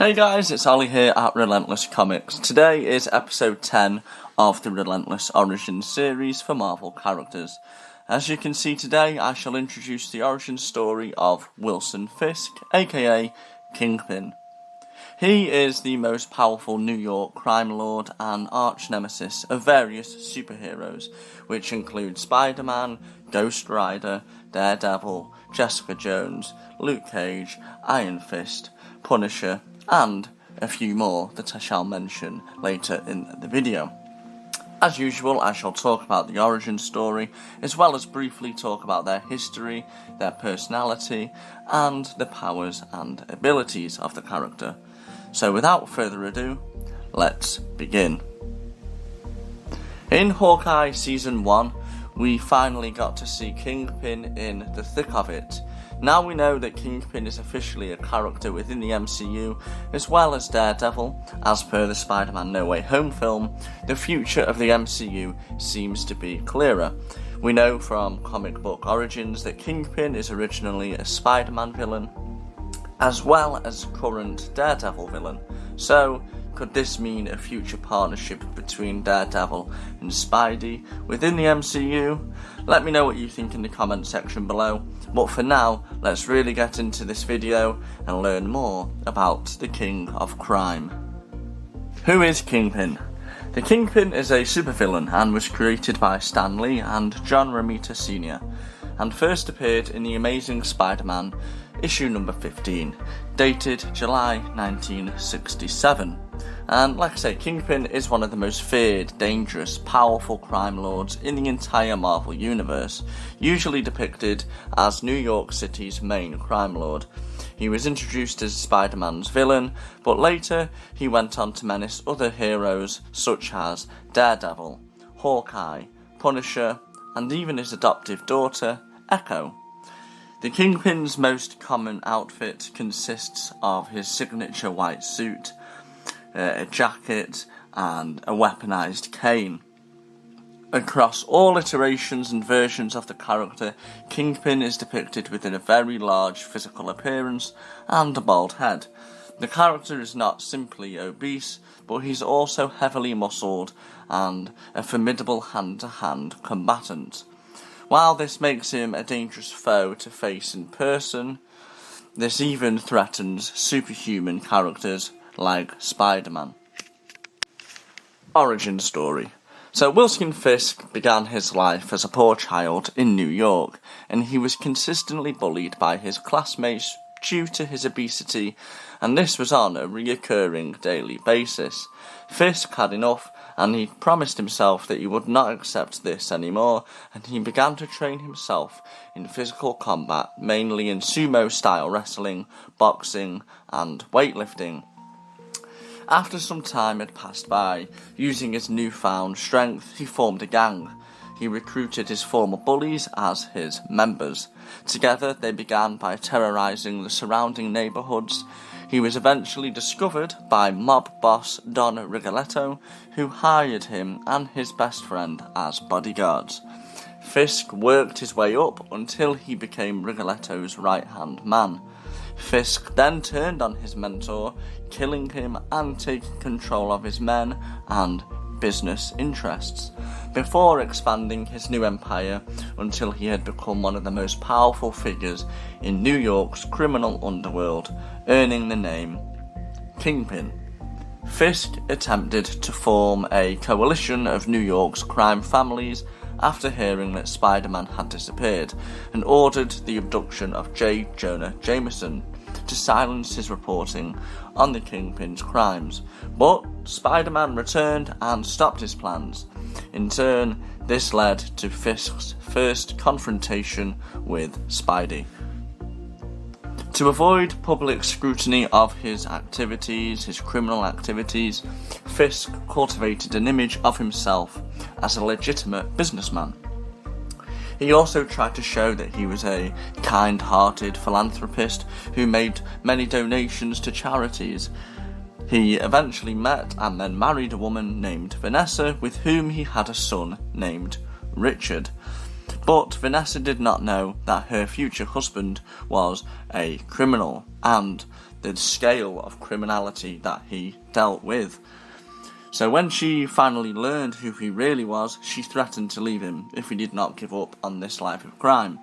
Hey guys, it's Ollie here at Relentless Comics. Today is episode 10 of the Relentless Origin series for Marvel characters. As you can see today, I shall introduce the origin story of Wilson Fisk, aka Kingpin. He is the most powerful New York crime lord and arch nemesis of various superheroes, which include Spider-Man, Ghost Rider, Daredevil, Jessica Jones, Luke Cage, Iron Fist, Punisher, and a few more that I shall mention later in the video. As usual, I shall talk about the origin story, as well as briefly talk about their history, their personality, and the powers and abilities of the character. So without further ado, let's begin. In Hawkeye Season 1, we finally got to see Kingpin in the thick of it. Now we know that Kingpin is officially a character within the MCU, as well as Daredevil. As per the Spider-Man No Way Home film, the future of the MCU seems to be clearer. We know from comic book origins that Kingpin is originally a Spider-Man villain, as well as current Daredevil villain. So, could this mean a future partnership between Daredevil and Spidey within the MCU? Let me know what you think in the comment section below, but for now, let's really get into this video and learn more about the King of Crime. Who is Kingpin? The Kingpin is a supervillain and was created by Stan Lee and John Romita Sr. and first appeared in The Amazing Spider-Man issue number 15, dated July 1967. And like I say, Kingpin is one of the most feared, dangerous, powerful crime lords in the entire Marvel Universe, usually depicted as New York City's main crime lord. He was introduced as Spider-Man's villain, but later he went on to menace other heroes such as Daredevil, Hawkeye, Punisher, and even his adoptive daughter, Echo. The Kingpin's most common outfit consists of his signature white suit, a jacket, and a weaponized cane. Across all iterations and versions of the character, Kingpin is depicted with a very large physical appearance and a bald head. The character is not simply obese, but he's also heavily muscled and a formidable hand-to-hand combatant. While this makes him a dangerous foe to face in person, this even threatens superhuman characters like Spider-Man. Origin story. So Wilson Fisk began his life as a poor child in New York, and he was consistently bullied by his classmates due to his obesity, and this was on a recurring daily basis. Fisk had enough, and he promised himself that he would not accept this anymore, and he began to train himself in physical combat, mainly in sumo-style wrestling, boxing, and weightlifting. After some time had passed by, using his newfound strength, he formed a gang. He recruited his former bullies as his members. Together, they began by terrorizing the surrounding neighborhoods. He was eventually discovered by mob boss Don Rigoletto, who hired him and his best friend as bodyguards. Fisk worked his way up until he became Rigoletto's right-hand man. Fisk then turned on his mentor, killing him and taking control of his men and business interests, before expanding his new empire until he had become one of the most powerful figures in New York's criminal underworld, earning the name Kingpin. Fisk attempted to form a coalition of New York's crime families after hearing that Spider-Man had disappeared, and ordered the abduction of J. Jonah Jameson to silence his reporting on the Kingpin's crimes. But Spider-Man returned and stopped his plans. In turn, this led to Fisk's first confrontation with Spidey. To avoid public scrutiny of his activities, his criminal activities, Fisk cultivated an image of himself as a legitimate businessman. He also tried to show that he was a kind-hearted philanthropist who made many donations to charities. He eventually met and then married a woman named Vanessa, with whom he had a son named Richard. But Vanessa did not know that her future husband was a criminal, and the scale of criminality that he dealt with. So when she finally learned who he really was, she threatened to leave him if he did not give up on this life of crime.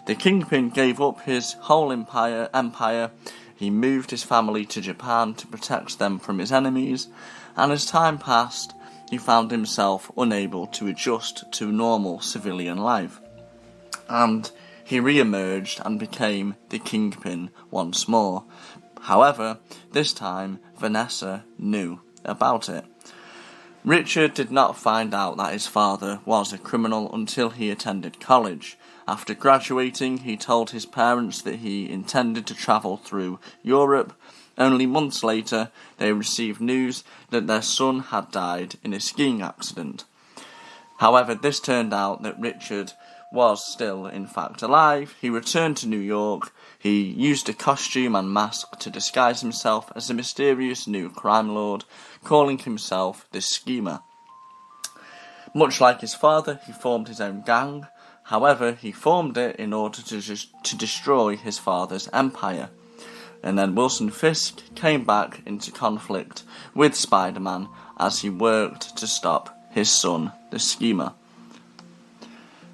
The Kingpin gave up his whole empire. He moved his family to Japan to protect them from his enemies, and as time passed, he found himself unable to adjust to normal civilian life. And he re-emerged and became the Kingpin once more. However, this time Vanessa knew about it. Richard did not find out that his father was a criminal until he attended college. After graduating, he told his parents that he intended to travel through Europe. Only months later, they received news that their son had died in a skiing accident. However, this turned out that Richard was still in fact alive. He returned to New York. He used a costume and mask to disguise himself as a mysterious new crime lord, calling himself the Schemer. Much like his father, he formed his own gang. However, he formed it in order to destroy his father's empire. And then Wilson Fisk came back into conflict with Spider-Man as he worked to stop his son, the Schemer.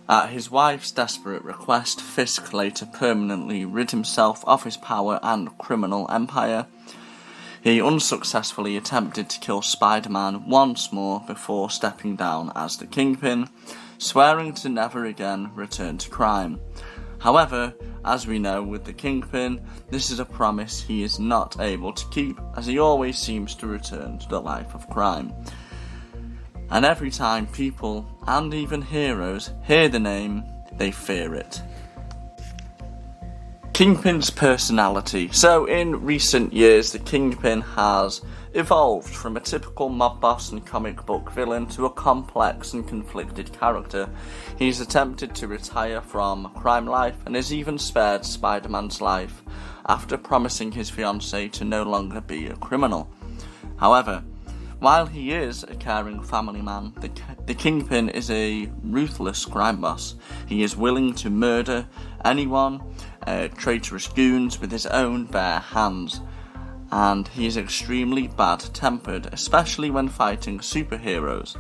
At his wife's desperate request, Fisk later permanently rid himself of his power and criminal empire. He unsuccessfully attempted to kill Spider-Man once more before stepping down as the Kingpin, swearing to never again return to crime. However, as we know with the Kingpin, this is a promise he is not able to keep, as he always seems to return to the life of crime. And every time people, and even heroes, hear the name, they fear it. Kingpin's personality. So in recent years, the Kingpin has evolved from a typical mob boss and comic book villain to a complex and conflicted character. He's attempted to retire from crime life and has even spared Spider-Man's life after promising his fiancée to no longer be a criminal. However, while he is a caring family man, the Kingpin is a ruthless crime boss. He is willing to murder anyone, traitorous goons, with his own bare hands. And he is extremely bad-tempered, especially when fighting superheroes.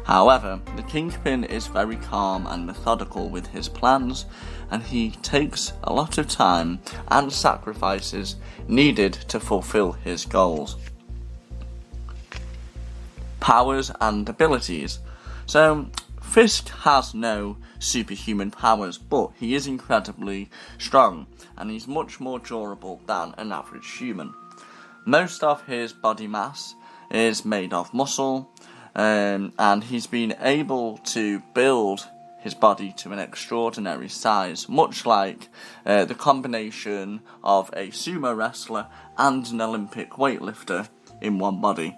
However, the Kingpin is very calm and methodical with his plans, and he takes a lot of time and sacrifices needed to fulfill his goals. Powers and abilities. So, Fisk has no superhuman powers, but he is incredibly strong, and he's much more durable than an average human. Most of his body mass is made of muscle, and he's been able to build his body to an extraordinary size, much like the combination of a sumo wrestler and an Olympic weightlifter in one body.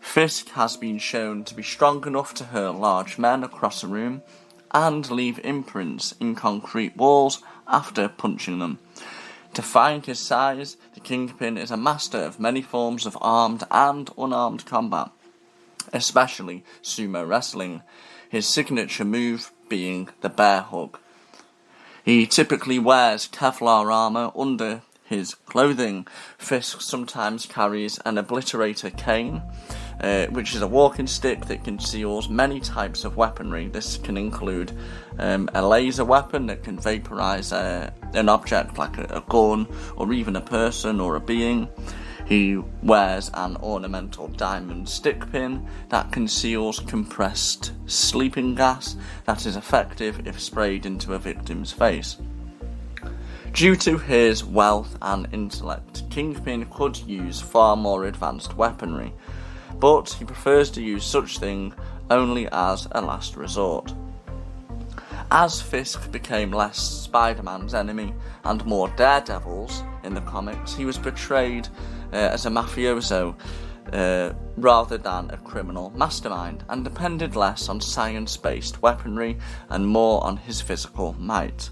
Fisk has been shown to be strong enough to hurt large men across a room and leave imprints in concrete walls after punching them. Defying his size, the Kingpin is a master of many forms of armed and unarmed combat, especially sumo wrestling, his signature move being the bear hug. He typically wears Kevlar armour under his clothing. Fisk sometimes carries an obliterator cane, which is a walking stick that conceals many types of weaponry. This can include a laser weapon that can vaporize an object like a gun or even a person or a being. He wears an ornamental diamond stick pin that conceals compressed sleeping gas that is effective if sprayed into a victim's face. Due to his wealth and intellect, Kingpin could use far more advanced weaponry, but he prefers to use such thing only as a last resort. As Fisk became less Spider-Man's enemy and more Daredevil's in the comics, he was portrayed as a mafioso rather than a criminal mastermind, and depended less on science-based weaponry and more on his physical might.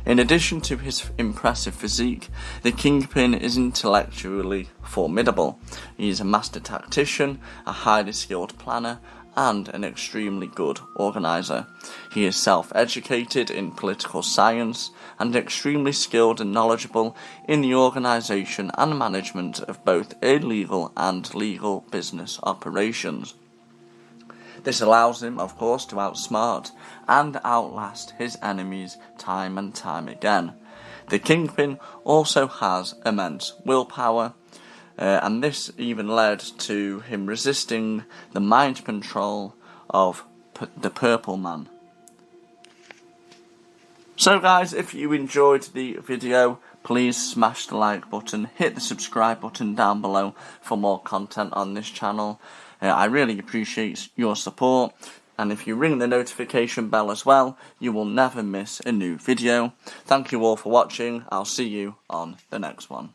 In addition to his impressive physique, the Kingpin is intellectually formidable. He is a master tactician, a highly skilled planner, and an extremely good organiser. He is self-educated in political science and extremely skilled and knowledgeable in the organisation and management of both illegal and legal business operations. This allows him, of course, to outsmart and outlast his enemies time and time again. The Kingpin also has immense willpower, and this even led to him resisting the mind control of the Purple Man. So guys, if you enjoyed the video, please smash the like button, hit the subscribe button down below for more content on this channel. I really appreciate your support, and if you ring the notification bell as well, you will never miss a new video. Thank you all for watching. I'll see you on the next one.